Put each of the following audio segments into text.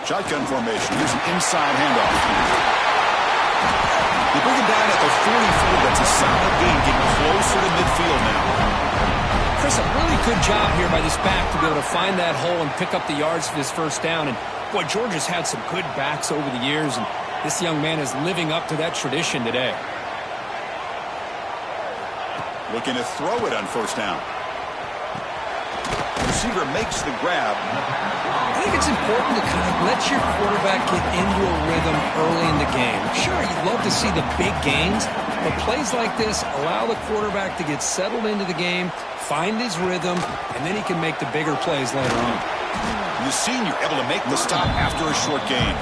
Shotgun formation. Here's an inside handoff. They bring him down at the 44. That's a solid gain, getting closer to midfield now. Chris, a really good job here by this back to be able to find that hole and pick up the yards for this first down. And, boy, Georgia's had some good backs over the years, and this young man is living up to that tradition today. Looking to throw it on first down. Receiver makes the grab. I think it's important to kind of let your quarterback get into a rhythm early in the game. Sure, you'd love to see the big gains, but plays like this allow the quarterback to get settled into the game, find his rhythm, and then he can make the bigger plays later on. The senior able to make the stop after a short gain.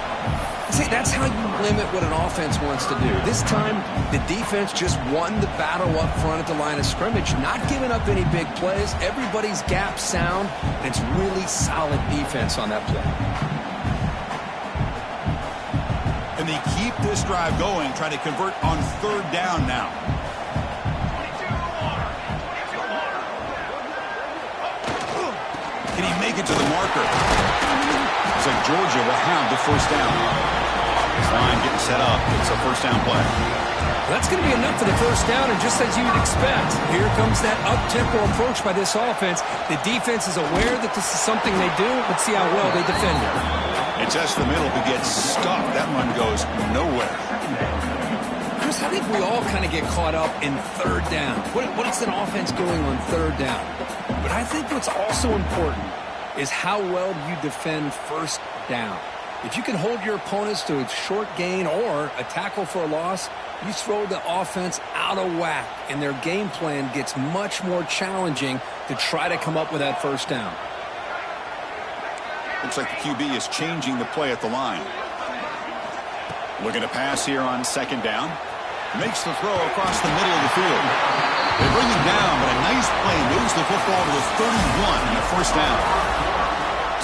See, that's how you limit what an offense wants to do. This time, the defense just won the battle up front at the line of scrimmage, not giving up any big plays. Everybody's gap sound, and it's really solid defense on that play. And they keep this drive going, trying to convert on third down now. Can he make it to the marker? Looks like Georgia will have the first down. Line getting set up. It's a first down play. That's going to be enough for the first down, and just as you'd expect, here comes that up-tempo approach by this offense. The defense is aware that this is something they do. Let's see how well they defend it. It tests the middle, but gets stuck. That run goes nowhere. Chris, I think we all kind of get caught up in third down. What is an offense doing on third down? But I think what's also important is how well you defend first down. If you can hold your opponents to a short gain or a tackle for a loss, you throw the offense out of whack, and their game plan gets much more challenging to try to come up with that first down. Looks like the QB is changing the play at the line. Looking to pass here on second down. Makes the throw across the middle of the field. They bring him down, but a nice play moves the football to the 31 and a first down.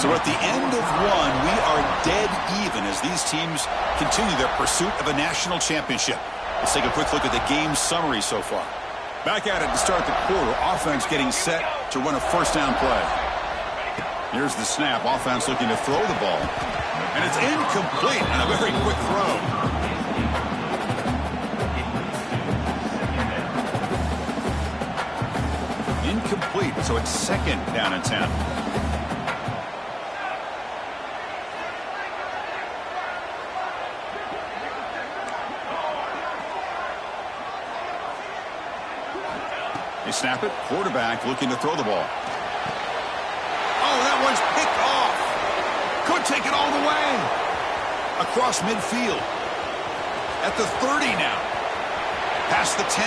So at the end of one, we are dead even as these teams continue their pursuit of a national championship. Let's take a quick look at the game summary so far. Back at it to start the quarter. Offense getting set to run a first down play. Here's the snap. Offense looking to throw the ball. And it's incomplete on a very quick throw. Incomplete. So it's second down and 10. They snap it. Quarterback looking to throw the ball. Oh, that one's picked off. Could take it all the way. Across midfield. At the 30 now. Past the 10.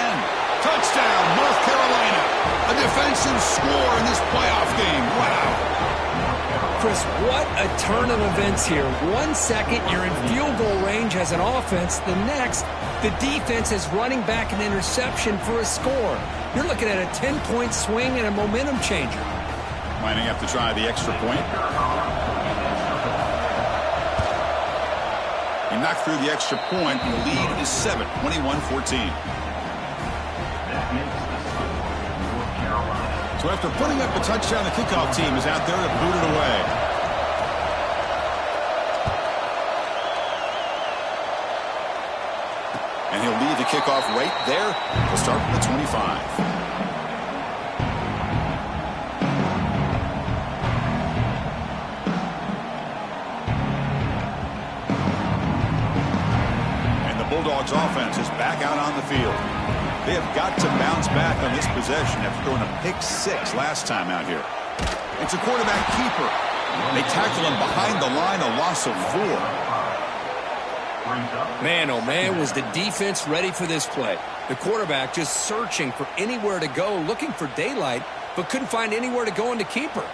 Touchdown, North Carolina. A defensive score in this playoff game. Wow. Chris, what a turn of events here. 1 second, you're in field goal range as an offense. The next, the defense is running back an interception for a score. You're looking at a 10-point swing and a momentum changer. Lining up to try the extra point. He knocked through the extra point, and the lead is 7, 21-14. So after putting up a touchdown, the kickoff team is out there to boot it away. And he'll leave the kickoff right there. He'll start from the 25. Bulldogs offense is back out on the field. They have got to bounce back on this possession after throwing a pick 6 last time out here. It's a quarterback keeper. They tackle him behind the line, a loss of 4. Man, oh man, was the defense ready for this play. The quarterback just searching for anywhere to go, looking for daylight, but couldn't find anywhere to go in the keeper.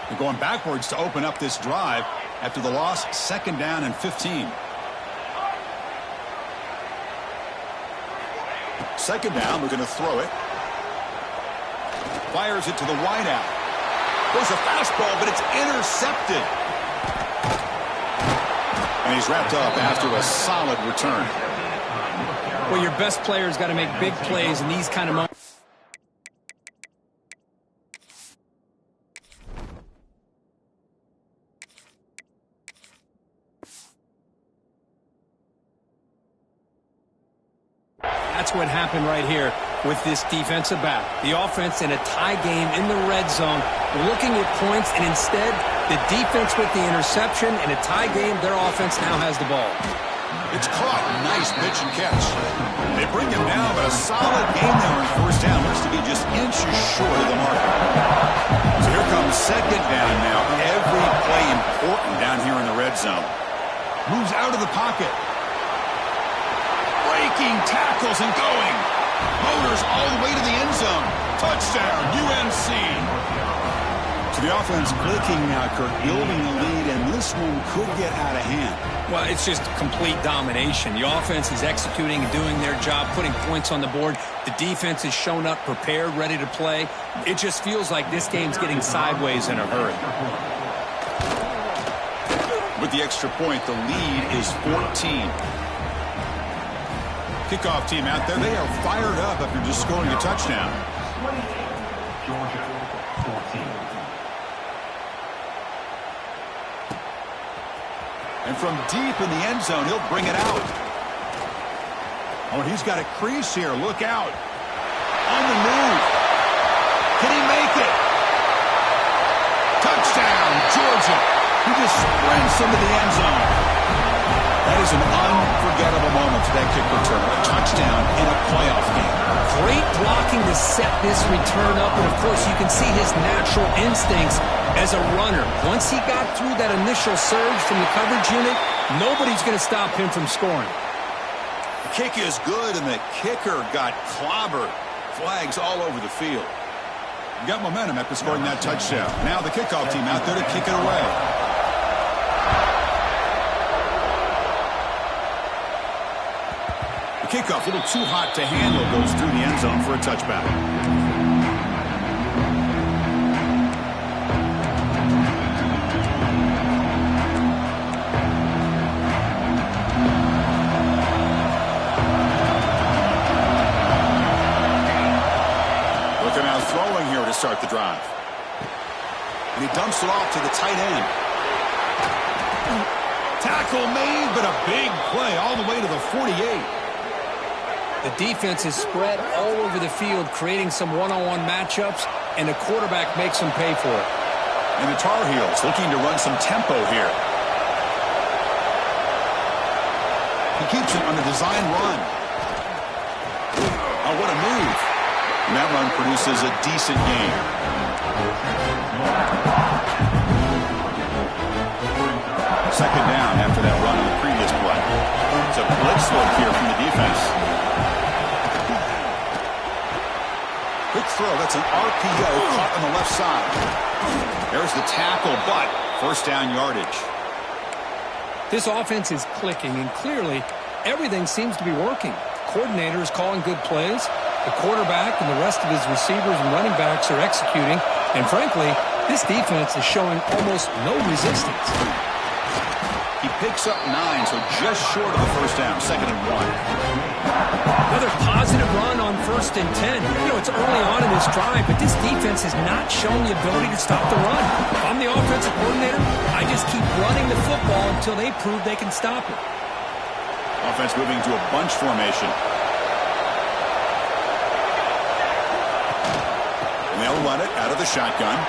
They're going backwards to open up this drive after the loss, second down and 15. Second down, we're going to throw it. Fires it to the wideout. Goes a fastball, but it's intercepted. And he's wrapped up after a solid return. Well, your best player's got to make big plays in these kind of moments. that's what happened right here with this defensive back. The offense in a tie game in the red zone, looking at points, and instead the defense with the interception. In a tie game, their offense now has the ball. It's caught. Nice pitch and catch. They bring him down, but a solid game there on first down. Looks to be just inches short of the marker. So here comes second down now. Every play important down here in the red zone. Moves out of the pocket. Breaking tackles and going. Motors all the way to the end zone. Touchdown, UNC. So the offense clicking now, Kirk, building a lead, and this one could get out of hand. Well, it's just complete domination. The offense is executing and doing their job, putting points on the board. The defense has shown up, prepared, ready to play. It just feels like this game's getting sideways in a hurry. With the extra point, the lead is 14. Kickoff team out there. They are fired up after just scoring a touchdown. Georgia 14. And from deep in the end zone, he'll bring it out. Oh, he's got a crease here. Look out. On the move. Can he make it? Touchdown, Georgia. He just sprints into the end zone. That is an unforgettable moment for that kick return. A touchdown in a playoff game. Great blocking to set this return up, and of course you can see his natural instincts as a runner. Once he got through that initial surge from the coverage unit, nobody's going to stop him from scoring. The kick is good, and the kicker got clobbered. Flags all over the field. Got momentum after scoring that touchdown. Now the kickoff team out there to kick it away. Kickoff, a little too hot to handle, goes through the end zone for a touchback. Looking out throwing here to start the drive. And he dumps it off to the tight end. Tackle made, but a big play all the way to the 48. The defense is spread all over the field, creating some one-on-one matchups, and the quarterback makes them pay for it. And the Tar Heels looking to run some tempo here. He keeps it on a design run. Oh, what a move. And that run produces a decent gain. Second down after that run on the previous play. It's a blitz look here from the defense. Quick throw. That's an RPO caught on the left side. There's the tackle, but first down yardage. This offense is clicking, and clearly everything seems to be working. The coordinator is calling good plays. The quarterback and the rest of his receivers and running backs are executing. And frankly, this defense is showing almost no resistance. He picks up 9, so just short of the first down, 2nd and 1. Another positive run on 1st and 10. You know, it's early on in this drive, but this defense has not shown the ability to stop the run. If I'm the offensive coordinator, I just keep running the football until they prove they can stop it. Offense moving to a bunch formation. And they'll run it out of the shotgun.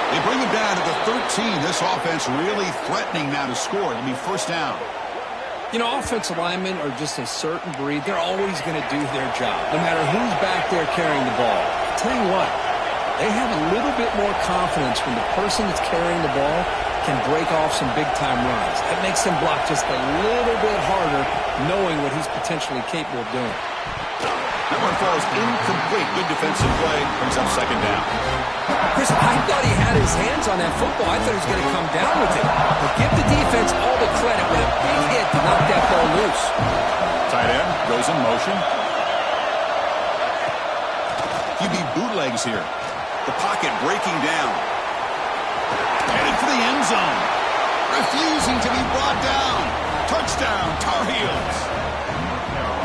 They bring him down to the 13. This offense really threatening now to score. It'll be first down. You know, offensive linemen are just a certain breed. They're always going to do their job, no matter who's back there carrying the ball. I'll tell you what, they have a little bit more confidence when the person that's carrying the ball can break off some big-time runs. That makes them block just a little bit harder, knowing what he's potentially capable of doing. That one falls incomplete. Good defensive play. Brings up second down. Chris, I thought he had his hands on that football. I thought he was going to come down with it. But give the defense all the credit with a big hit to knock that ball loose. Tight end goes in motion. QB bootlegs here. The pocket breaking down. Headed for the end zone. Refusing to be brought down. Touchdown, Tar Heels.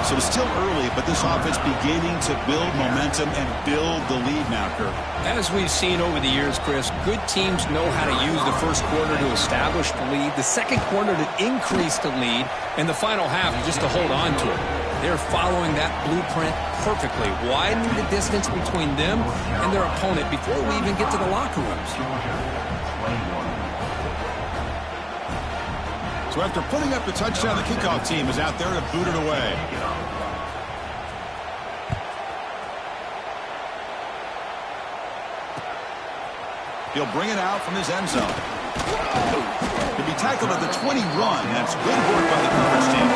So it's still early, but this offense beginning to build momentum and build the lead now, Kirk. As we've seen over the years, Chris, good teams know how to use the first quarter to establish the lead, the second quarter to increase the lead, and the final half just to hold on to it. They're following that blueprint perfectly, widening the distance between them and their opponent before we even get to the locker rooms. So after putting up the touchdown, the kickoff team is out there to boot it away. He'll bring it out from his end zone. He'll be tackled at the 21. That's good work by the coverage team.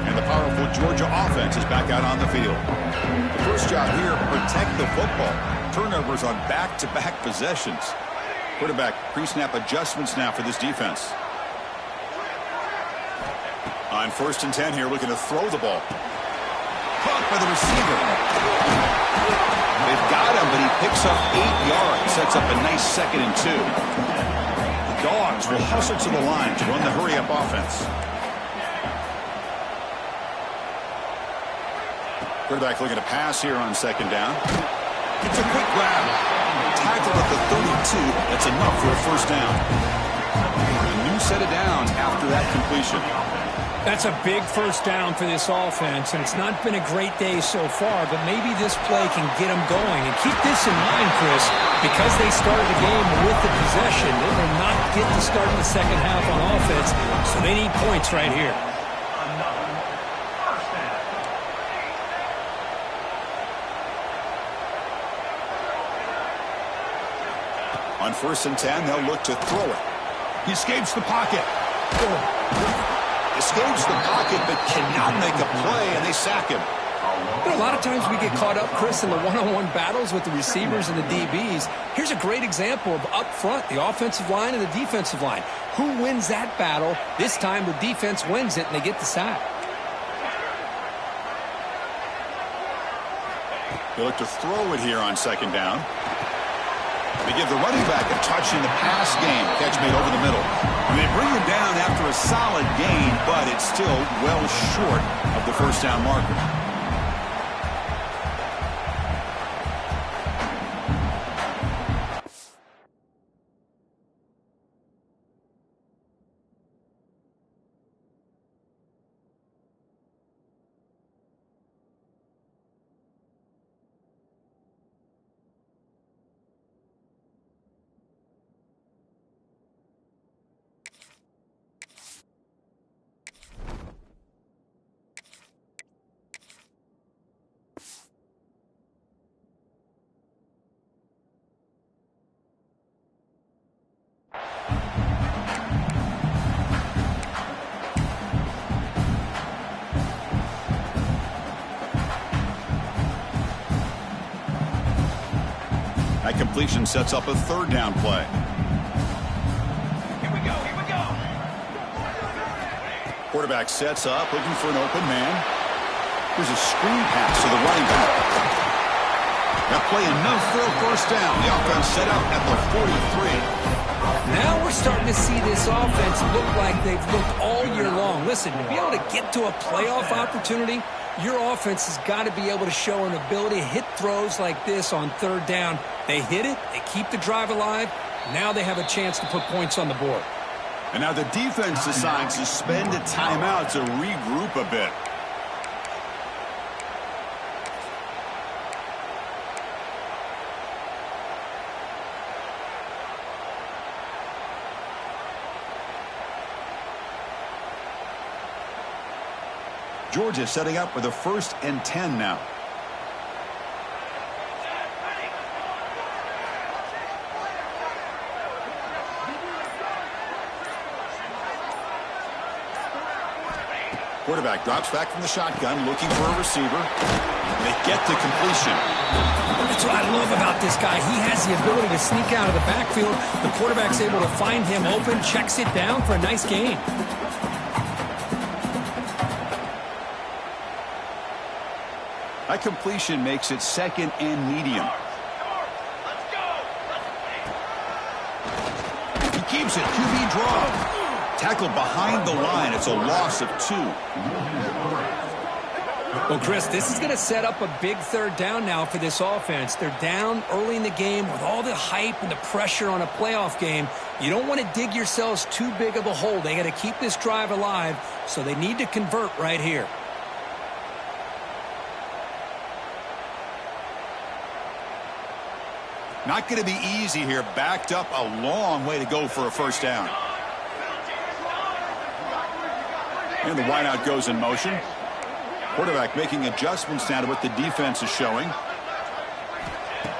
And the powerful Georgia offense is back out on the field. The first job here, protect the football. Turnovers on back-to-back possessions. Quarterback pre-snap adjustments now for this defense. On 1st and 10 here, looking to throw the ball. Caught by the receiver. They've got him, but he picks up 8 yards. Sets up a nice 2nd and 2. The Dogs will hustle to the line to run the hurry-up offense. Quarterback looking to pass here on 2nd down. It's a quick grab. Tackled at the 32. That's enough for a 1st down. A new set of downs after that completion. That's a big 1st down for this offense, and it's not been a great day so far, but maybe this play can get them going. And keep this in mind, Chris, because they started the game with the possession, they will not get to start the second half on offense, so they need points right here. On 1st and 10, they'll look to throw it. He escapes the pocket. Escapes the pocket, but cannot make a play, and they sack him. But a lot of times we get caught up, Chris, in the one-on-one battles with the receivers and the DBs. Here's a great example of up front, the offensive line and the defensive line. Who wins that battle? This time the defense wins it, and they get the sack. They look to throw it here on 2nd down. They give the running back a touch in the pass game. Catch made over the middle. And they bring him down after a solid gain, but it's still well short of the 1st down marker. That completion sets up a 3rd down play. Here we go. Quarterback sets up, looking for an open man. Here's a screen pass to the running back. That play enough for a 1st down. The offense set up at the 43. Now we're starting to see this offense look like they've looked all year long. Listen, to be able to get to a playoff opportunity, your offense has got to be able to show an ability to hit throws like this on 3rd down. They hit it, they keep the drive alive. Now they have a chance to put points on the board. And now the defense decides to spend a timeout to regroup a bit. Georgia setting up with a 1st and 10 now. Quarterback drops back from the shotgun, looking for a receiver. They get the completion. That's what I love about this guy. He has the ability to sneak out of the backfield. The quarterback's able to find him open, checks it down for a nice gain. That completion makes it 2nd and medium. He keeps it. QB draw. Tackled behind the line. It's a loss of 2. Well, Chris, this is going to set up a big third down now for this offense. They're down early in the game with all the hype and the pressure on a playoff game. You don't want to dig yourselves too big of a hole. They got to keep this drive alive, so they need to convert right here. Not going to be easy here. Backed up a long way to go for a first down. And the wideout goes in motion. Quarterback making adjustments now to what the defense is showing.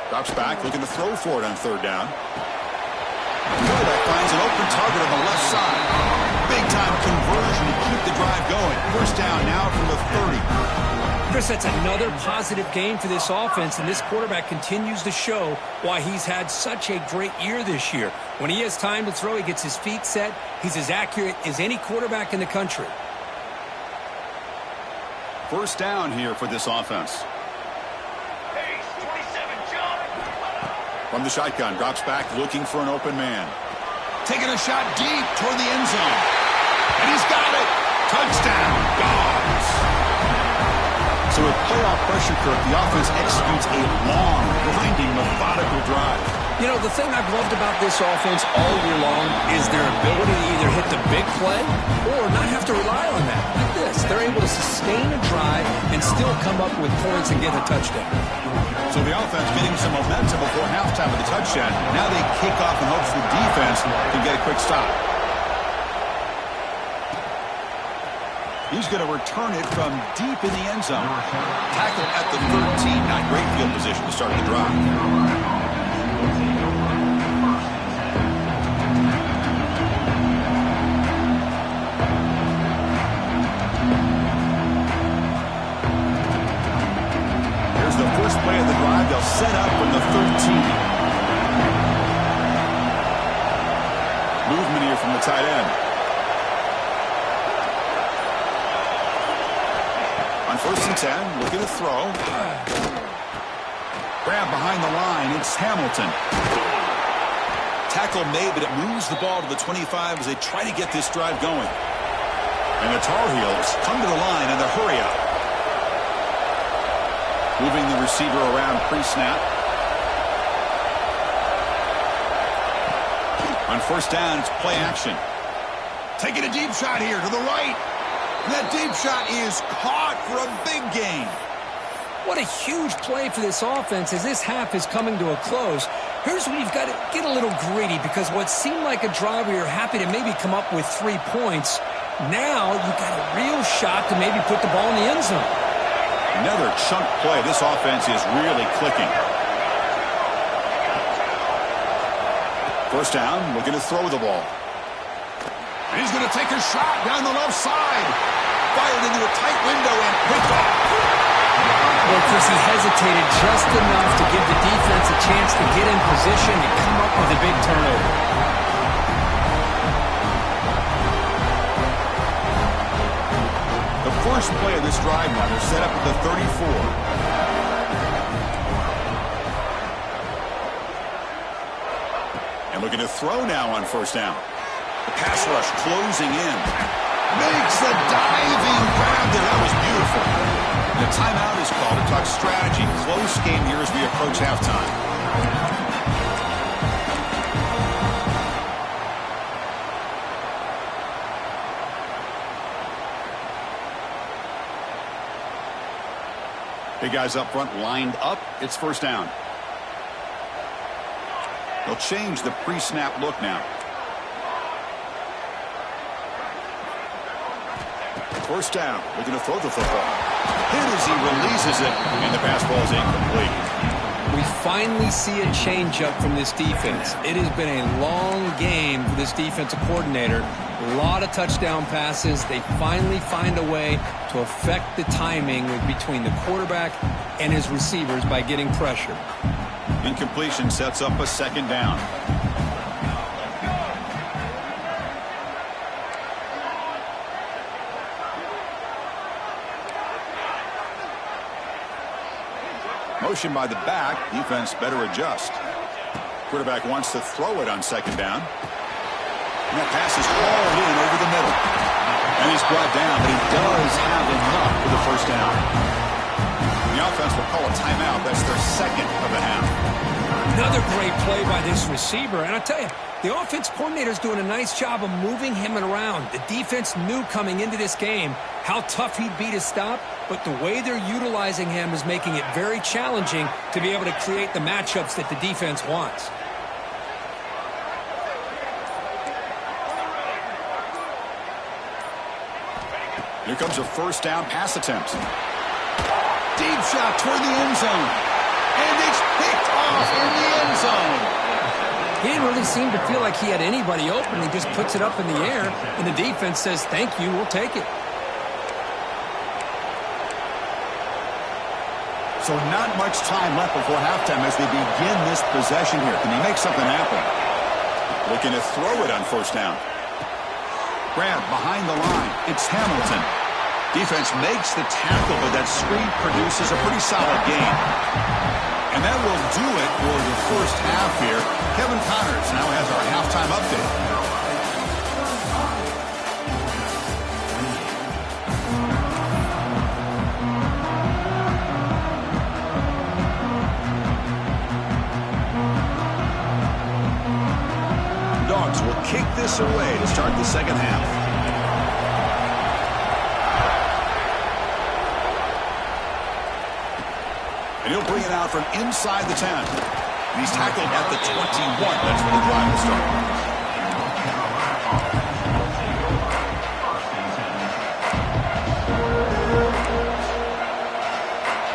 Drops back, looking to throw for it on third down. Quarterback finds an open target on the left side. Big time conversion to keep the drive going. First down now from the 30. Chris, that's another positive game for this offense, and this quarterback continues to show why he's had such a great year this year. When he has time to throw, he gets his feet set. He's as accurate as any quarterback in the country. First down here for this offense. From the shotgun, drops back, looking for an open man. Taking a shot deep toward the end zone. And he's got it. Touchdown, Dogs. So with playoff pressure, Kirk, the offense executes a long, grinding, methodical drive. You know, the thing I've loved about this offense all year long is their ability to either hit the big play or not have to rely on that. Like this, they're able to sustain a drive and still come up with points and get a touchdown. So the offense getting some momentum before halftime with the touchdown. Now they kick off in hopes the defense can get a quick stop. He's going to return it from deep in the end zone. Tackle at the 13. Not great field position to start the drive. The first play of the drive, they'll set up from the 13. Movement here from the tight end. On 1st and 10, looking to throw. Grab behind the line, it's Hamilton. Tackle made, but it moves the ball to the 25 as they try to get this drive going. And the Tar Heels come to the line in the hurry up. Moving the receiver around pre-snap. On 1st down, it's play action. Taking a deep shot here to the right. And that deep shot is caught for a big gain. What a huge play for this offense as this half is coming to a close. Here's where you've got to get a little greedy, because what seemed like a drive where you're happy to maybe come up with 3 points, now you've got a real shot to maybe put the ball in the end zone. Another chunk play. This offense is really clicking. First down, looking to throw the ball. And he's going to take a shot down the left side. Fired into a tight window and picked off. Well, Chris, he hesitated just enough to give the defense a chance to get in position and come up with a big turnover. First play of this drive now. They're set up at the 34. And looking to throw now on 1st down. The pass rush closing in. Makes a diving grab there. That was beautiful. And a timeout is called to talk strategy. Close game here as we approach halftime. Big guys up front lined up. It's 1st down. They'll change the pre-snap look now. 1st down. Looking to throw the football. Hit as he releases it, and the pass ball is incomplete. We finally see a changeup from this defense. It has been a long game for this defensive coordinator. A lot of touchdown passes. They finally find a way to affect the timing between the quarterback and his receivers by getting pressure. Incompletion sets up a 2nd down. Motion by the back. Defense better adjust. Quarterback wants to throw it on 2nd down. And that pass is hauled in over the middle. And he's brought down, but he does have enough for the 1st down. offense will call a timeout. That's their second of the half. Another great play by this receiver. And I tell you, the offense coordinator is doing a nice job of moving him around. The defense knew coming into this game how tough he'd be to stop, but the way they're utilizing him is making it very challenging to be able to create the matchups that the defense wants. Here comes a first down pass attempt. Deep shot toward the end zone. And it's picked off in the end zone. He didn't really seem to feel like he had anybody open. He just puts it up in the air, and the defense says, thank you, we'll take it. So not much time left before halftime as they begin this possession here. Can he make something happen? Looking to throw it on first down. Grab behind the line. It's Hamilton. Defense makes the tackle, but that screen produces a pretty solid gain. And that will do it for the first half here. Kevin Connors now has our halftime update. Dogs will kick this away to start the second half. And he'll bring it out from inside the 10. He's tackled at the 21. That's where the drive will start.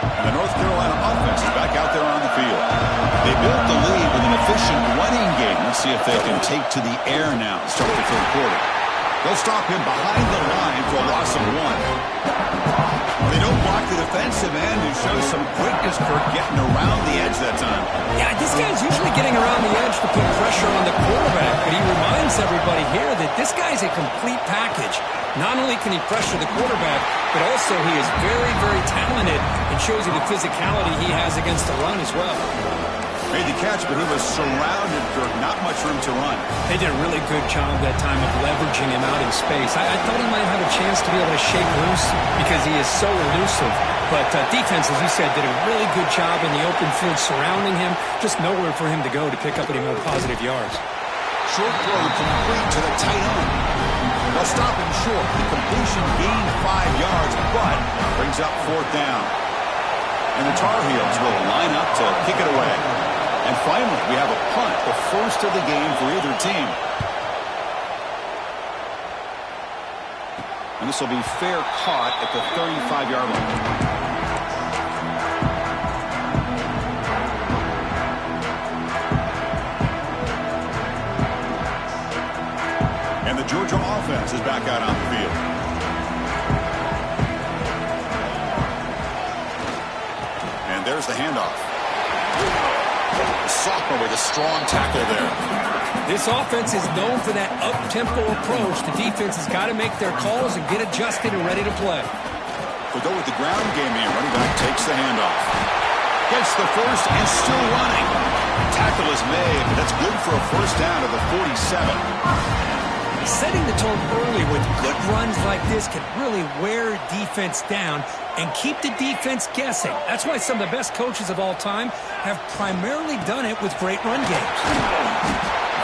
And the North Carolina offense is back out there on the field. They built the lead with an efficient running game. Let's see if they can take to the air now to start the third quarter. They'll stop him behind the line for a loss of 1. They don't block the defensive end, who shows some quickness for getting around the edge that time. Yeah, this guy's usually getting around the edge to put pressure on the quarterback, but he reminds everybody here that this guy's a complete package. Not only can he pressure the quarterback, but also he is very, very talented and shows you the physicality he has against the run as well. Made the catch, but he was surrounded for not much room to run. They did a really good job that time of leveraging him out in space. I thought he might have a chance to be able to shake loose because he is so elusive. But defense, as you said, did a really good job in the open field surrounding him. Just nowhere for him to go to pick up any more positive yards. Short throw complete to the tight end. They'll stop him short. The completion gained 5 yards, but brings up fourth down. And the Tar Heels will line up to kick it away. And finally, we have a punt, the first of the game for either team. And this will be fair caught at the 35-yard line. And the Georgia offense is back out on the field. And there's the handoff. The sophomore with a strong tackle there. This offense is known for that up-tempo approach. The defense has got to make their calls and get adjusted and ready to play. We'll go with the ground game here. Running back takes the handoff. Gets the first and still running. Tackle is made, but that's good for a first down to the 47. Setting the tone early with good runs like this can really wear defense down and keep the defense guessing. That's why some of the best coaches of all time have primarily done it with great run games.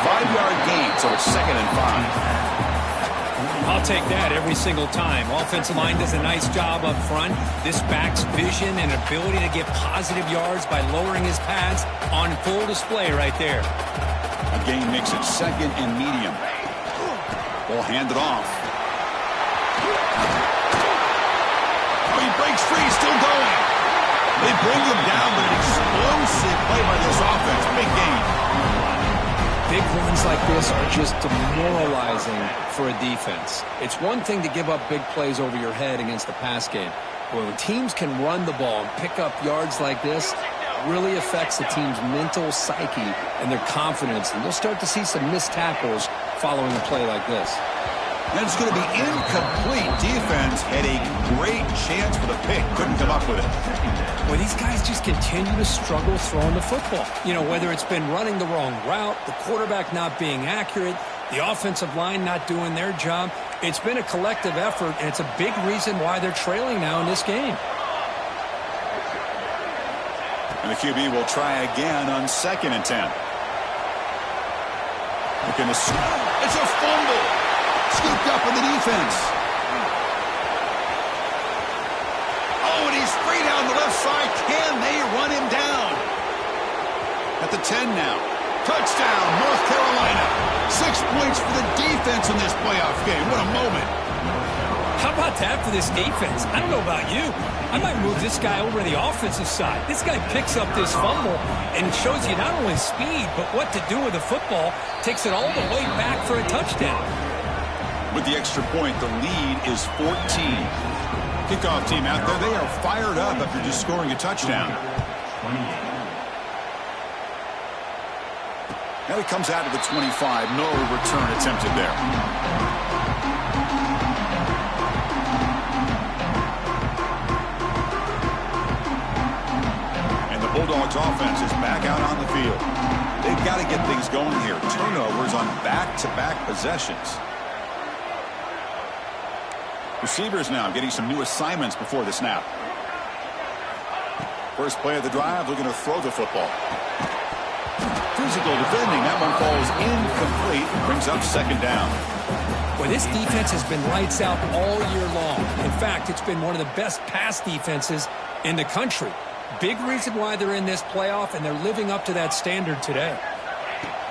5-yard gain, so it's 2nd and 5. I'll take that every single time. Offensive line does a nice job up front. This back's vision and ability to get positive yards by lowering his pads on full display right there. A gain makes it 2nd and medium. We'll hand it off. Oh, he breaks free, still going. They bring him down, but an explosive play by this offense. Big gain. Big runs like this are just demoralizing for a defense. It's one thing to give up big plays over your head against the pass game. But when teams can run the ball and pick up yards like this, it really affects the team's mental psyche and their confidence. And you'll start to see some missed tackles following a play like this. And it's going to be incomplete. Defense had a great chance for the pick. Couldn't come up with it. Well, these guys just continue to struggle throwing the football. You know, whether it's been running the wrong route, the quarterback not being accurate, the offensive line not doing their job. It's been a collective effort, and it's a big reason why they're trailing now in this game. And the QB will try again on 2nd and 10. Looking to it's a fumble. Scooped up in the defense. Oh, and he's free down the left side. Can they run him down? At the 10 now. Touchdown, North Carolina. 6 points for the defense in this playoff game. What a moment. How about that for this defense? I don't know about you. I might move this guy over to the offensive side. This guy picks up this fumble and shows you not only speed, but what to do with the football. Takes it all the way back for a touchdown. With the extra point, the lead is 14. Kickoff team out there, they are fired up after just scoring a touchdown. 28. Now he comes out to the 25. No return attempted there. And the Bulldogs offense is back out on the field. They've got to get things going here. Turnovers on back-to-back possessions. Receivers now getting some new assignments before the snap. First play of the drive, looking to throw the football. Physical defending. That one falls incomplete. Brings up 2nd down. Well, this defense has been lights out all year long. In fact, it's been one of the best pass defenses in the country. Big reason why they're in this playoff, and they're living up to that standard today.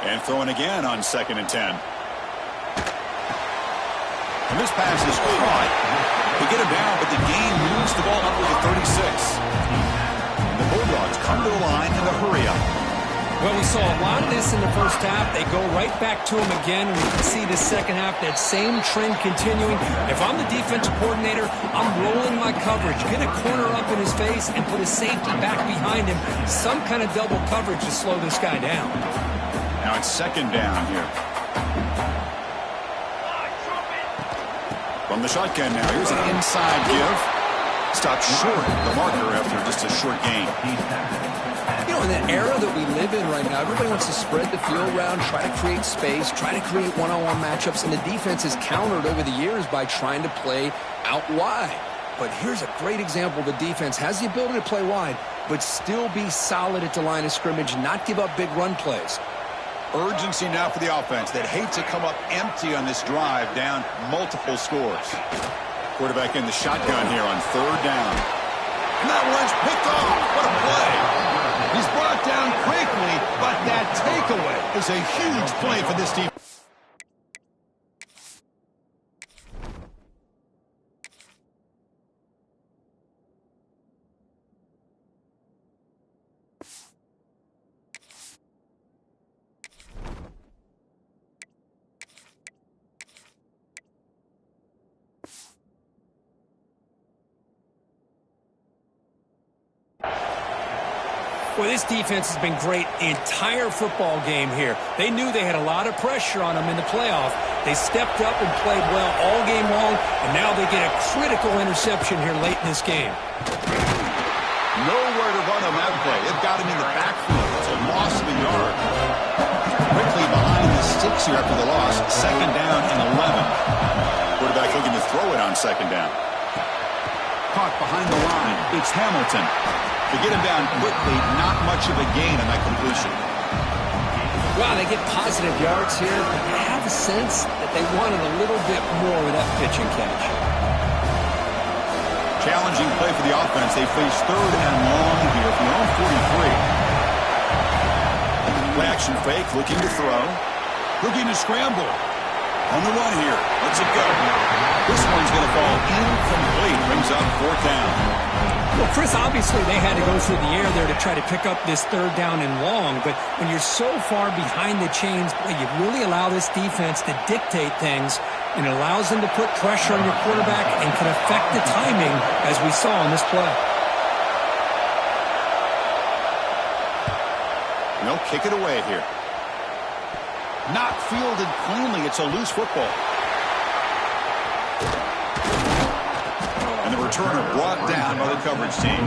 And throwing again on 2nd and 10. And this pass is caught. They get him down, but the gain moves the ball up to the 36. And the Bulldogs come to the line in a hurry-up. Well, we saw a lot of this in the first half. They go right back to him again, and we can see the second half, that same trend continuing. If I'm the defensive coordinator, I'm rolling my coverage. Get a corner up in his face and put a safety back behind him. Some kind of double coverage to slow this guy down. Now it's 2nd down here. From the shotgun now, here's an inside give. Stopped short the marker after just a short gain. You know, in the era that we live in right now, everybody wants to spread the field around, try to create space, try to create one-on-one matchups, and the defense has countered over the years by trying to play out wide. But here's a great example. The defense has the ability to play wide, but still be solid at the line of scrimmage, not give up big run plays. Urgency now for the offense that hate to come up empty on this drive, down multiple scores. Quarterback in the shotgun here on 3rd down. And that one's picked off. What a play. He's brought down quickly, but that takeaway is a huge play for this team. Well, this defense has been great the entire football game here. They knew they had a lot of pressure on them in the playoff. They stepped up and played well all game long, and now they get a critical interception here late in this game. Nowhere to run on that play. They've got him in the backfield. It's a loss of a yard. Quickly behind the sticks here after the loss. 2nd down and 11. Quarterback looking to throw it on 2nd down. Caught behind the line. It's Hamilton. To get him down quickly, not much of a gain on that completion. Wow, they get positive yards here, but I have a sense that they wanted a little bit more with that pitch and catch. Challenging play for the offense. They face 3rd and long here from their own 43. Play action fake, looking to throw. Looking to scramble. On the run here. Let's it go. This one's going to fall incomplete. Brings up 4th down. Well, Chris, obviously they had to go through the air there to try to pick up this 3rd down and long, but when you're so far behind the chains, you really allow this defense to dictate things, and it allows them to put pressure on your quarterback and can affect the timing, as we saw on this play. And they'll kick it away here. Not fielded cleanly. It's a loose football. And the returner brought down by the coverage team.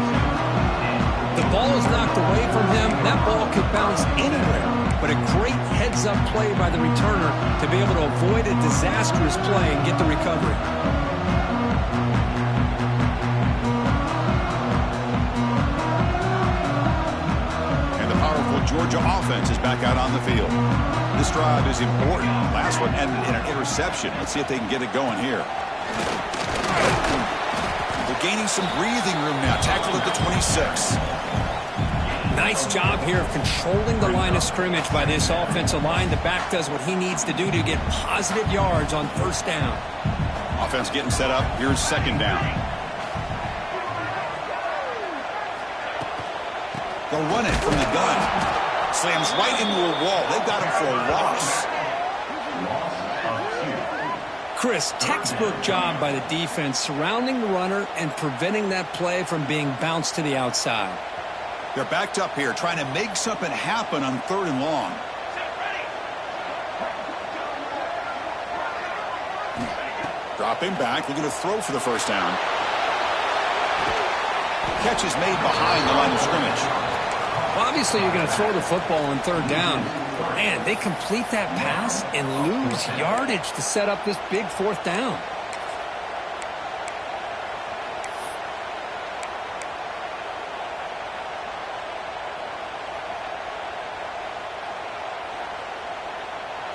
The ball is knocked away from him. That ball could bounce anywhere, but a great heads-up play by the returner to be able to avoid a disastrous play and get the recovery. Georgia offense is back out on the field. This drive is important. Last one ended in an interception. Let's see if they can get it going here. They're gaining some breathing room now. Tackled at the 26. Nice job here of controlling the line of scrimmage by this offensive line. The back does what he needs to do to get positive yards on first down. Offense getting set up. Here's second down. They'll run it from the gun. Slams right into a wall. They've got him for a loss. Chris, textbook job by the defense surrounding the runner and preventing that play from being bounced to the outside. They're backed up here trying to make something happen on 3rd and long. Dropping back, looking to throw for the first down. Catch is made behind the line of scrimmage. Well, obviously, you're going to throw the football on 3rd down. Man, they complete that pass and lose yardage to set up this big 4th down.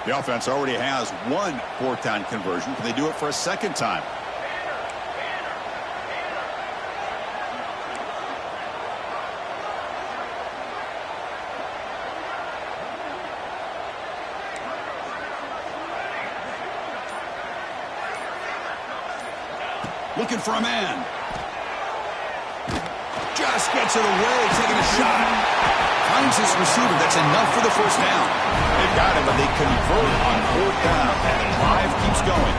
The offense already has one 4th down conversion. Can they do it for a second time? Looking for a man. Just gets it away, taking a shot. Finds his receiver. That's enough for the first down. They've got it, but they convert on 4th down, and the drive keeps going.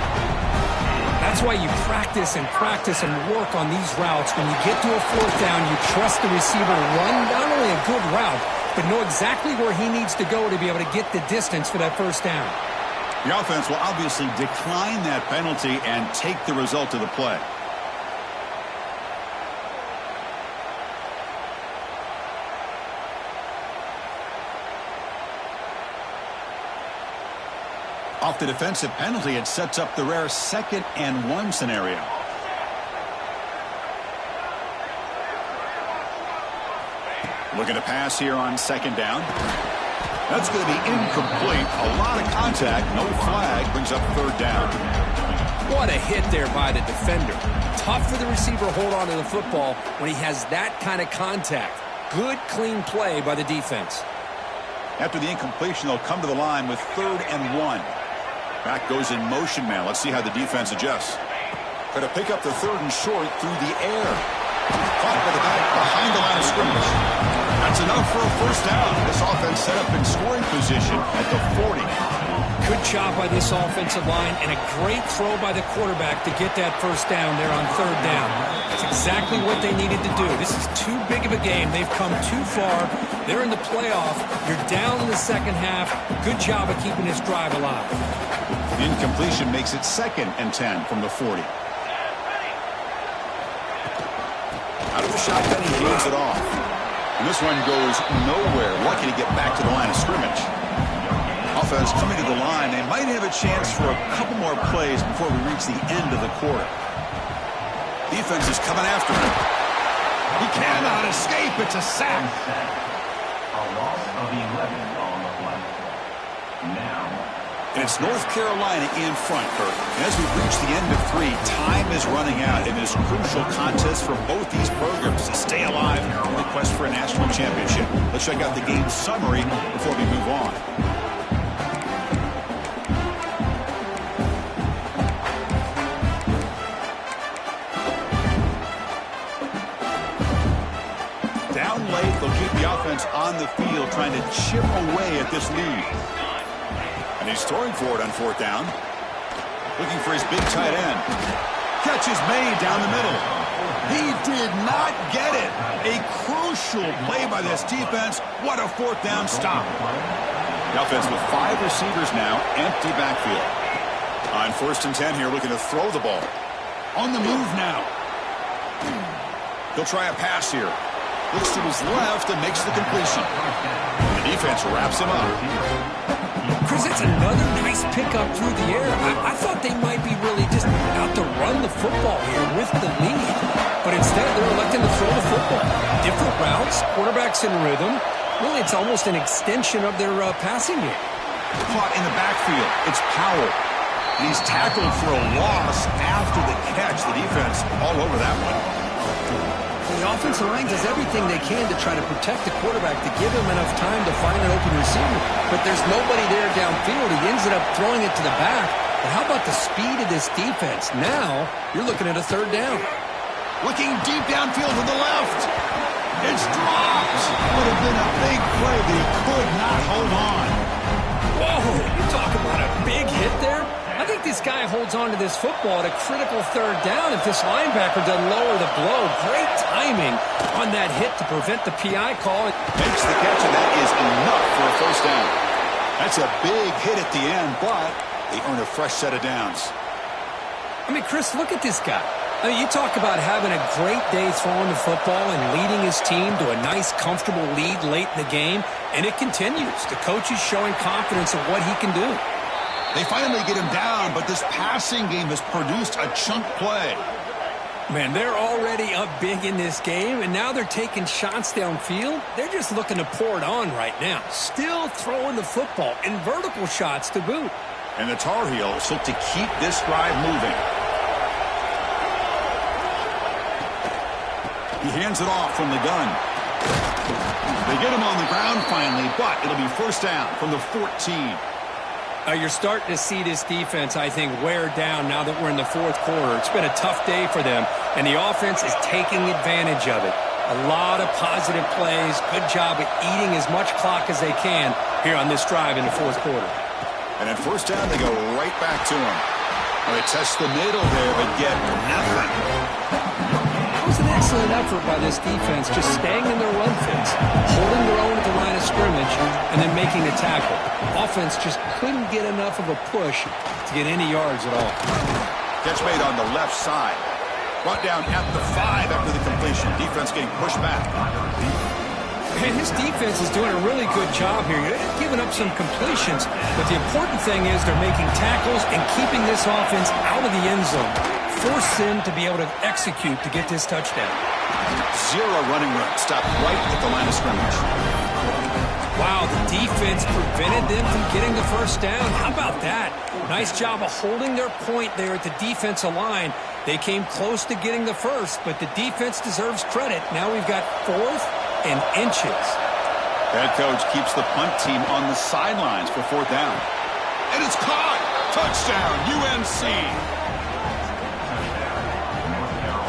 That's why you practice and work on these routes. When you get to a 4th down, you trust the receiver to run not only a good route, but know exactly where he needs to go to be able to get the distance for that first down. The offense will obviously decline that penalty and take the result of the play. Off the defensive penalty, it sets up the rare 2nd and 1 scenario. Looking to pass here on 2nd down. That's going to be incomplete. A lot of contact. No flag. Brings up 3rd down. What a hit there by the defender. Tough for the receiver to hold on to the football when he has that kind of contact. Good, clean play by the defense. After the incompletion, they'll come to the line with 3rd and 1. Back goes in motion now. Let's see how the defense adjusts. Going to pick up the 3rd and short through the air. Caught by the back behind the line of scrimmage. That's enough for a first down. This offense set up in scoring position at the 40. Good job by this offensive line and a great throw by the quarterback to get that first down there on 3rd down. That's exactly what they needed to do. This is too big of a game. They've come too far. They're in the playoff. You're down in the second half. Good job of keeping this drive alive. Incompletion makes it 2nd and 10 from the 40. Out of the shotgun, he hands it off. And this one goes nowhere. Lucky to get back to the line of scrimmage. Offense coming to the line. They might have a chance for a couple more plays before we reach the end of the quarter. Defense is coming after him. He cannot escape. It's a sack. A loss of 11 on the play. Now. And it's North Carolina in front, Kurt. And as we reach the end of 3, time is running out. It is a crucial contest for both these programs to stay alive in the quest for a national championship. Let's check out the game summary before we move on. Down late, they'll keep the offense on the field trying to chip away at this lead. And he's throwing for it on 4th down. Looking for his big tight end. Catch is made down the middle. He did not get it. A crucial play by this defense. What a 4th down stop. The offense with 5 receivers now. Empty backfield. On 1st and 10 here, looking to throw the ball. On the move now. He'll try a pass here. Looks to his left and makes the completion. The defense wraps him up. Chris, it's another nice pickup through the air. I thought they might be really just out to run the football here with the lead. But instead, they're electing to throw the football. Different routes, quarterback's in rhythm. Really, it's almost an extension of their passing game. Caught in the backfield. It's Powell. And he's tackled for a loss after the catch. The defense all over that one. The offensive line does everything they can to try to protect the quarterback, to give him enough time to find an open receiver. But there's nobody there downfield. He ends up throwing it to the back. But how about the speed of this defense? Now, you're looking at a third down. Looking deep downfield to the left. It's dropped. Would have been a big play, but he could not hold on. Whoa, you talk about a big hit there. I think this guy holds on to this football at a critical third down if this linebacker doesn't lower the blow. Great timing on that hit to prevent the PI call. Makes the catch, and that is enough for a first down. That's a big hit at the end, but they earn a fresh set of downs. I mean, Chris, look at this guy. I mean, you talk about having a great day throwing the football and leading his team to a nice, comfortable lead late in the game, and it continues. The coach is showing confidence in what he can do. They finally get him down, but this passing game has produced a chunk play. Man, they're already up big in this game, and now they're taking shots downfield. They're just looking to pour it on right now. Still throwing the football, and vertical shots to boot. And the Tar Heels look to keep this drive moving. He hands it off from the gun. They get him on the ground finally, but it'll be first down from the 14. You're starting to see this defense, I think, wear down now that we're in the fourth quarter. It's been a tough day for them, and the offense is taking advantage of it. A lot of positive plays. Good job at eating as much clock as they can here on this drive in the fourth quarter. And at first down, they go right back to him. Well, they test the middle there, but get nothing. It was an excellent effort by this defense, just staying in their run fence, holding their own at the line of scrimmage, and then making a tackle. Offense just couldn't get enough of a push to get any yards at all. Catch made on the left side. Brought down at the 5 after the completion. Defense getting pushed back. And his defense is doing a really good job here. They're giving up some completions, but the important thing is they're making tackles and keeping this offense out of the end zone. Force them to be able to execute to get this touchdown. Zero running room. Stopped right at the line of scrimmage. Wow, the defense prevented them from getting the first down. How about that? Nice job of holding their point there at the defensive line. They came close to getting the first, but the defense deserves credit. Now we've got 4th and inches. Head coach keeps the punt team on the sidelines for 4th down. And it's caught! Touchdown, UNC!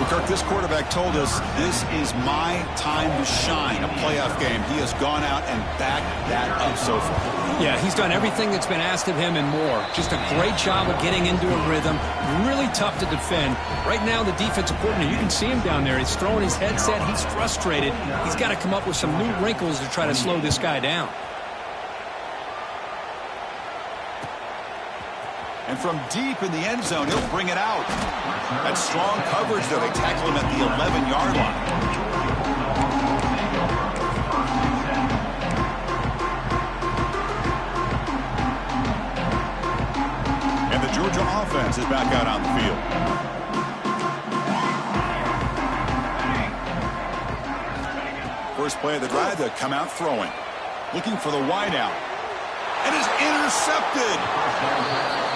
Kirk, this quarterback told us this is my time to shine, a playoff game. He has gone out and backed that up so far. Yeah, he's done everything that's been asked of him and more. Just a great job of getting into a rhythm. Really tough to defend. Right now, the defensive coordinator, you can see him down there. He's throwing his headset. He's frustrated. He's got to come up with some new wrinkles to try to slow this guy down. And from deep in the end zone, he'll bring it out. That strong coverage, though. They tackle him at the 11-yard line. And the Georgia offense is back out on the field. First play of the drive, they come out throwing. Looking for the wideout. And is intercepted.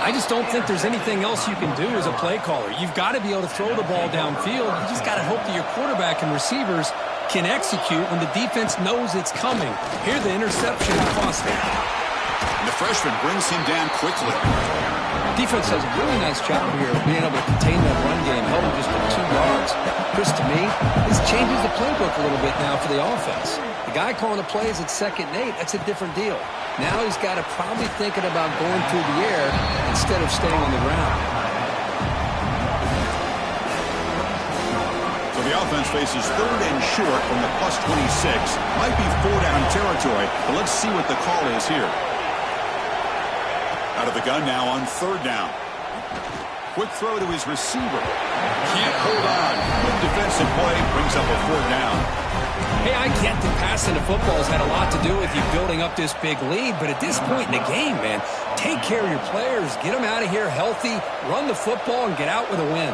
I just don't think there's anything else you can do as a play caller. You've got to be able to throw the ball downfield. You just got to hope that your quarterback and receivers can execute when the defense knows it's coming. Here, the interception cost them. And the freshman brings him down quickly. Defense does a really nice job here of being able to contain that run game, held him just at 2 yards. Chris, to me, this changes the playbook a little bit now for the offense. The guy calling the plays at 2nd and 8, that's a different deal. Now he's got to probably thinking about going through the air instead of staying on the ground. So the offense faces 3rd and short from the +26. Might be 4-down territory, but let's see what the call is here. Out of the gun now on 3rd down. Quick throw to his receiver. Can't hold on. Good defensive play brings up a 4th down. Hey, I get that passing the football has had a lot to do with you building up this big lead, but at this point in the game, man, take care of your players, get them out of here healthy, run the football, and get out with a win.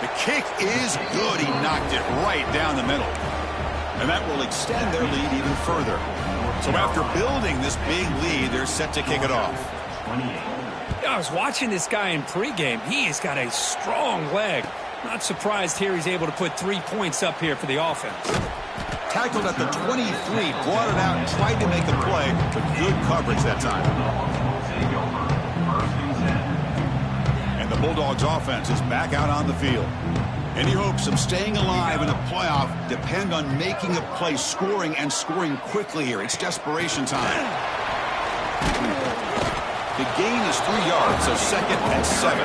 The kick is good. He knocked it right down the middle. And that will extend their lead even further. So after building this big lead, they're set to kick it off. I was watching this guy in pregame. He has got a strong leg. Not surprised here he's able to put 3 points up here for the offense. Tackled at the 23, brought it out and tried to make a play, but good coverage that time. And the Bulldogs offense is back out on the field. Any hopes of staying alive in a playoff depend on making a play, scoring, and scoring quickly here. It's desperation time. The gain is 3 yards, so 2nd and 7.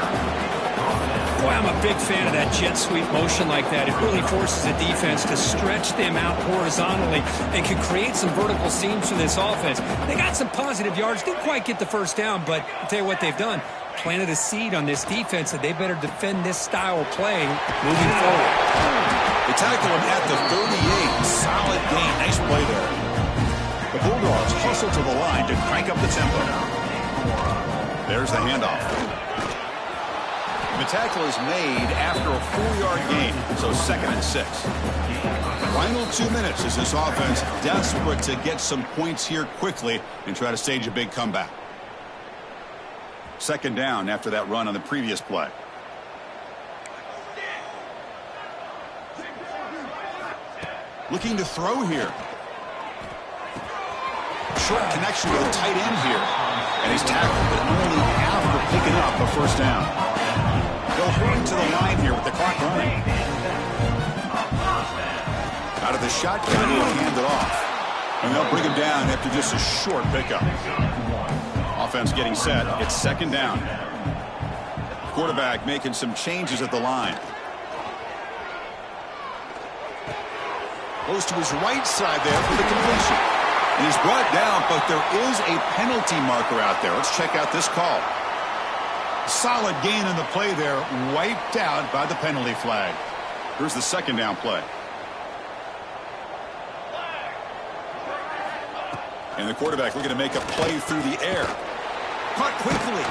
Boy, I'm a big fan of that jet sweep motion like that. It really forces the defense to stretch them out horizontally and can create some vertical seams for this offense. They got some positive yards, didn't quite get the first down, but I'll tell you what they've done. Planted a seed on this defense that they better defend this style of play moving forward. They tackle him at the 38. Solid gain. Nice play there. The Bulldogs hustle to the line to crank up the tempo. There's the handoff. The tackle is made after a 4-yard gain, so 2nd and 6. Final 2 minutes as this offense desperate to get some points here quickly and try to stage a big comeback. 2nd down after that run on the previous play. Looking to throw here. Short connection with a tight end here. And he's tackled, but only after picking up a first down. They'll hurry to the line here with the clock running. Out of the shotgun, he'll hand it off. And they'll bring him down after just a short pickup. Offense getting set. It's 2nd down. Quarterback making some changes at the line. Goes to his right side there for the completion. And he's brought down, but there is a penalty marker out there. Let's check out this call. Solid gain in the play there, wiped out by the penalty flag. Here's the 2nd down play. And the quarterback looking to make a play through the air. Caught quickly.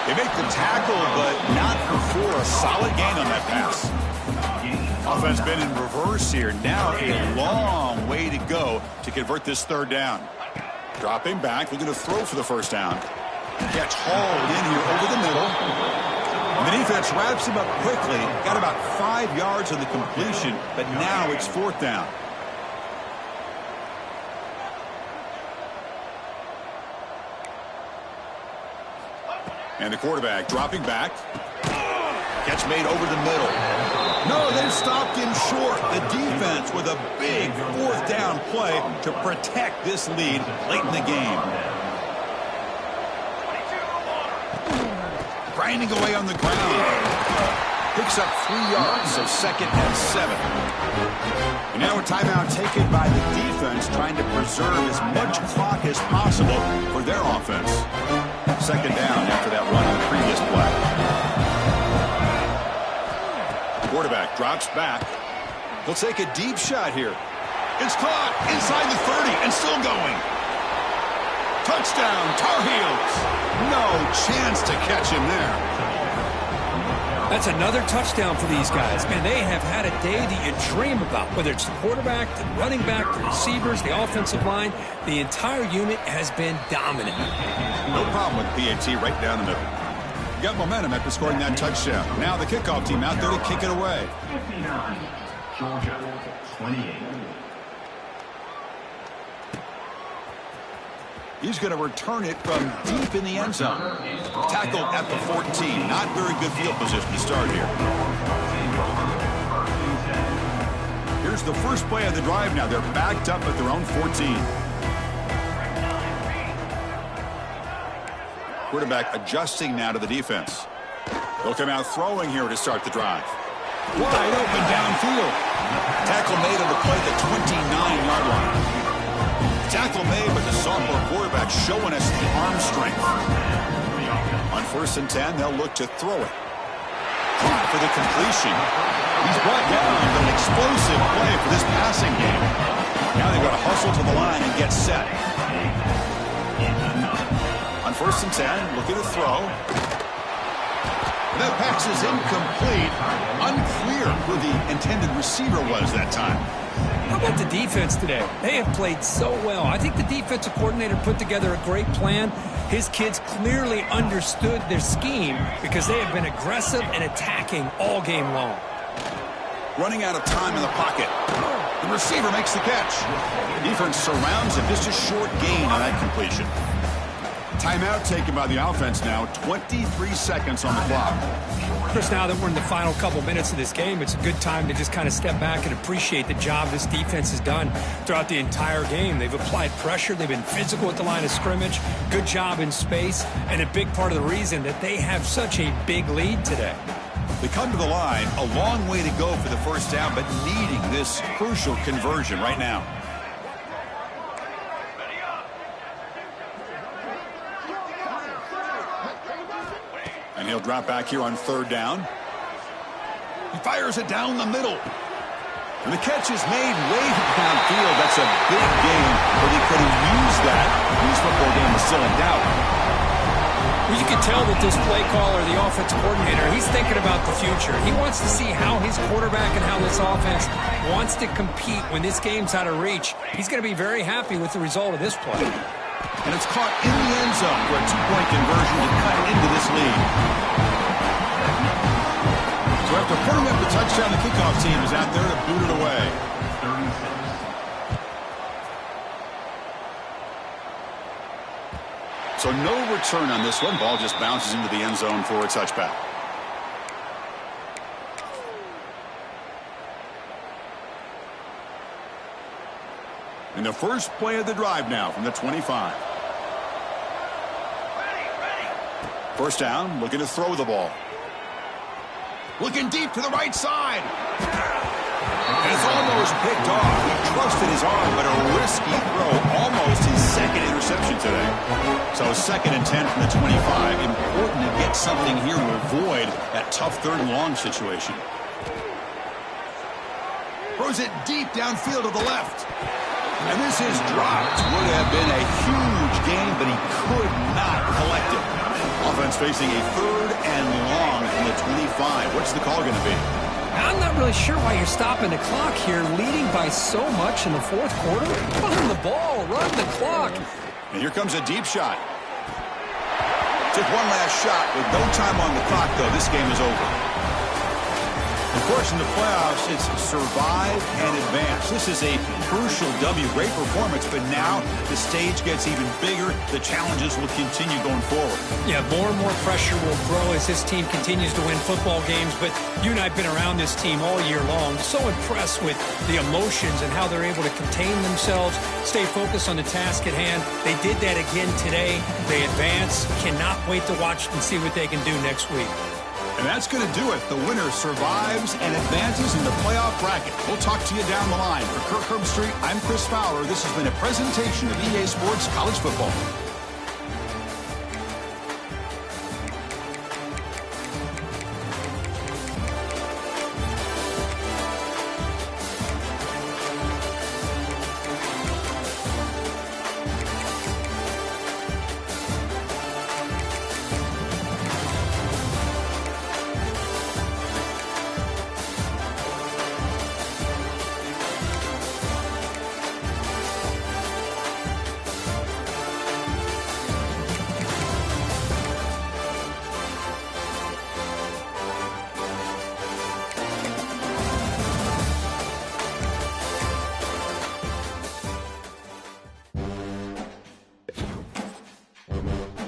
They make the tackle, but not before a solid gain on that pass. Offense been in reverse here. Now a long way to go to convert this 3rd down. Dropping back, looking to throw for the first down. Catch hauled in here over the middle. And the defense wraps him up quickly. Got about 5 yards on the completion, but now it's 4th down. And the quarterback dropping back. Catch made over the middle. No, they've stopped him short. The defense with a big 4th down play to protect this lead late in the game. Grinding away on the ground. Picks up 3 yards, so 2nd and 7. And now a timeout taken by the defense, trying to preserve as much clock as possible for their offense. 2nd down after that run on the previous play. Quarterback drops back. He'll take a deep shot here. It's caught inside the 30 and still going. Touchdown, Tar Heels. No chance to catch him there. That's another touchdown for these guys. Man, they have had a day that you dream about, whether it's the quarterback, the running back, the receivers, the offensive line. The entire unit has been dominant. No problem with PAT right down the middle. Got momentum after scoring that touchdown. Now the kickoff team out there to kick it away. 59, Georgia 28. He's going to return it from deep in the end zone. Tackled at the 14. Not very good field position to start here. Here's the first play of the drive now. They're backed up at their own 14. Quarterback adjusting now to the defense. They'll come out throwing here to start the drive. Wide open downfield. Tackle made on the play at the 29-yard line. Tackle made, but the sophomore quarterback showing us the arm strength. On 1st and 10, they'll look to throw it. Caught for the completion. He's brought down, but an explosive play for this passing game. Now they've got to hustle to the line and get set. On 1st and 10, looking to throw. That pass is incomplete. unclear who the intended receiver was that time. How about the defense today? They have played so well. I think the defensive coordinator put together a great plan. His kids clearly understood their scheme because they have been aggressive and attacking all game long. Running out of time in the pocket. The receiver makes the catch. Defense surrounds him. Just a short gain on that completion. Timeout taken by the offense now. 23 seconds on the clock. Chris, now that we're in the final couple minutes of this game, it's a good time to just kind of step back and appreciate the job this defense has done throughout the entire game. They've applied pressure. They've been physical at the line of scrimmage. Good job in space. And a big part of the reason that they have such a big lead today. They come to the line. A long way to go for the first down, but needing this crucial conversion right now. And he'll drop back here on third down. He fires it down the middle. And the catch is made way downfield. That's a big game, but he could have used that. This football game is still in doubt. Well, you can tell that this play caller, the offensive coordinator, he's thinking about the future. He wants to see how his quarterback and how this offense wants to compete when this game's out of reach. He's going to be very happy with the result of this play. And it's caught in the end zone for a two-point conversion to cut into this lead. So after putting up the touchdown, the kickoff team is out there to boot it away. So no return on this one. Ball just bounces into the end zone for a touchback. And the first play of the drive now from the 25. First down, looking to throw the ball. Looking deep to the right side. And it's almost picked off. He trusted his arm, but a risky throw. Almost his second interception today. So 2nd and 10 from the 25. Important to get something here to avoid that tough third and long situation. Throws it deep downfield to the left. And this is dropped. Would have been a huge gain, but he could not collect it. Offense facing a 3rd and long from the 25. What's the call going to be? I'm not really sure why you're stopping the clock here, leading by so much in the 4th quarter. Run the ball, run the clock. And here comes a deep shot. Took one last shot with no time on the clock, though. This game is over. Of course, in the playoffs, it's survive and advance. This is a crucial W. Great performance, but now the stage gets even bigger. The challenges will continue going forward. Yeah, more and more pressure will grow as this team continues to win football games, but you and I have been around this team all year long. So impressed with the emotions and how they're able to contain themselves, stay focused on the task at hand. They did that again today. They advance. Cannot wait to watch and see what they can do next week. And that's going to do it. The winner survives and advances in the playoff bracket. We'll talk to you down the line. For Kirk Herbstreit, I'm Chris Fowler. This has been a presentation of EA Sports College Football.